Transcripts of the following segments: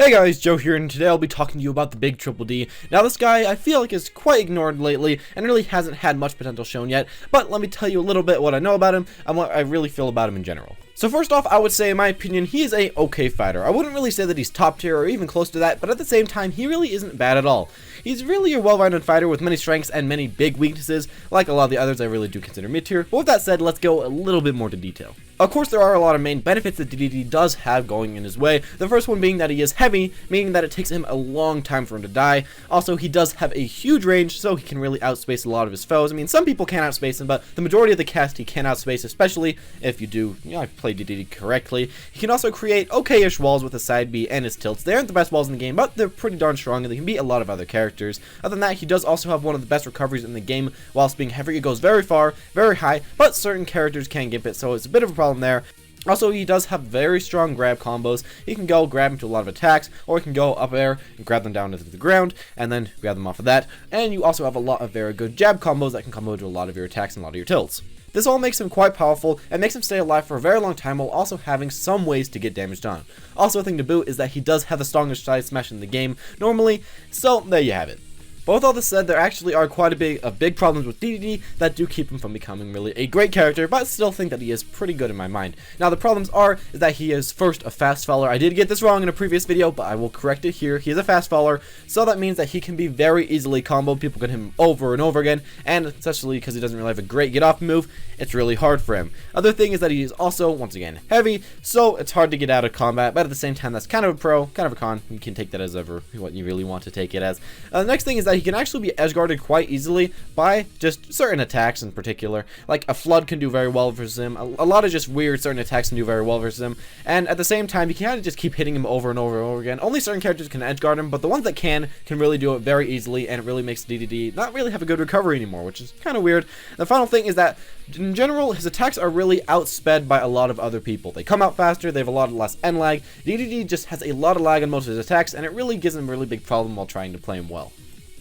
Hey guys, Joe here, and today I'll be talking to you about the big Triple D. Now this guy I feel like is quite ignored lately and really hasn't had much potential shown yet, but let me tell you a little bit what I know about him and what I really feel about him in general. So first off, I would say in my opinion, he is a okay fighter. I wouldn't really say that he's top tier or even close to that, but at the same time, he really isn't bad at all. He's really a well-rounded fighter with many strengths and many big weaknesses. Like a lot of the others, I really do consider mid-tier. But with that said, let's go a little bit more to detail. Of course, there are a lot of main benefits that DDD does have going in his way. The first one being that he is heavy, meaning that it takes him a long time for him to die. Also, he does have a huge range, so he can really outspace a lot of his foes. I mean, some people can outspace him, but the majority of the cast he can outspace, especially if you do, play DDD correctly. He can also create okay-ish walls with his side B and his tilts. They aren't the best walls in the game, but they're pretty darn strong, and they can beat a lot of other characters. Other than that, he does also have one of the best recoveries in the game. Whilst being heavy, it goes very far, very high, but certain characters can gimp it, so it's a bit of a problem there. Also, he does have very strong grab combos. He can go grab into a lot of attacks, or he can go up air and grab them down into the ground, and then grab them off of that. And you also have a lot of very good jab combos that can combo to a lot of your attacks and a lot of your tilts. This all makes him quite powerful and makes him stay alive for a very long time while also having some ways to get damage done. Also, a thing to boot is that he does have the strongest side smash in the game normally, so there you have it. But with all this said, there actually are quite a bit of big problems with DDD that do keep him from becoming really a great character, but I still think that he is pretty good in my mind. Now the problems is that he is first a fast faller. I did get this wrong in a previous video, but I will correct it here. He is a fast faller, so that means that he can be very easily comboed. People can hit him over and over again, and especially because he doesn't really have a great get off move, it's really hard for him. Other thing is that he is also, once again, heavy, so it's hard to get out of combat, but at the same time that's kind of a pro, kind of a con. You can take that as ever what you really want to take it as. The next thing is that he can actually be edge guarded quite easily by just certain attacks in particular. Like a flood can do very well versus him. A lot of just weird certain attacks can do very well versus him. And at the same time, you can kind of just keep hitting him over and over and over again. Only certain characters can edge guard him, but the ones that can really do it very easily, and it really makes DDD not really have a good recovery anymore, which is kind of weird. The final thing is that in general, his attacks are really outsped by a lot of other people. They come out faster, they have a lot less end lag. DDD just has a lot of lag on most of his attacks, and it really gives him a really big problem while trying to play him well.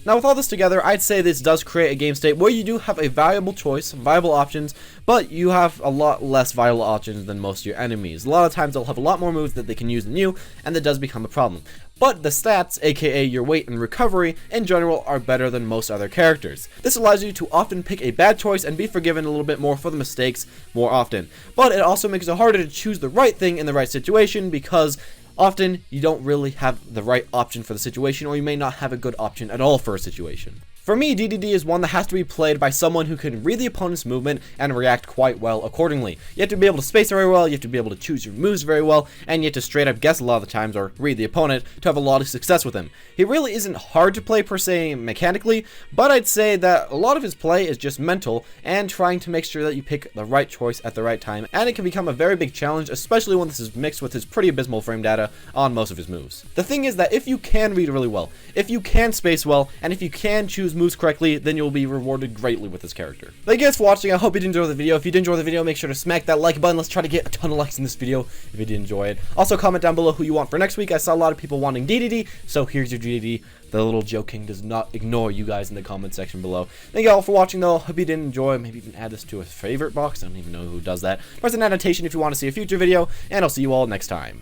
Now with all this together, I'd say this does create a game state where you do have a valuable choice, viable options, but you have a lot less viable options than most of your enemies. A lot of times they'll have a lot more moves that they can use than you, and that does become a problem. But the stats, aka your weight and recovery, in general are better than most other characters. This allows you to often pick a bad choice and be forgiven a little bit more for the mistakes more often. But it also makes it harder to choose the right thing in the right situation, because often you don't really have the right option for the situation, or you may not have a good option at all for a situation. For me, DDD is one that has to be played by someone who can read the opponent's movement and react quite well accordingly. You have to be able to space very well, you have to be able to choose your moves very well, and you have to straight up guess a lot of the times or read the opponent to have a lot of success with him. He really isn't hard to play per se mechanically, but I'd say that a lot of his play is just mental and trying to make sure that you pick the right choice at the right time, and it can become a very big challenge, especially when this is mixed with his pretty abysmal frame data on most of his moves. The thing is that if you can read really well, if you can space well, and if you can choose moves correctly, then you'll be rewarded greatly with this character. Thank you guys for watching. I hope you did enjoy the video. If you did enjoy the video, make sure to smack that like button. Let's try to get a ton of likes in this video if you did enjoy it. Also, comment down below who you want for next week. I saw a lot of people wanting DDD, so here's your DDD. The little joking does not ignore you guys in the comment section below. Thank you all for watching though. Hope you did enjoy. Maybe even add this to a favorite box. I don't even know who does that. Press an annotation if you want to see a future video, and I'll see you all next time.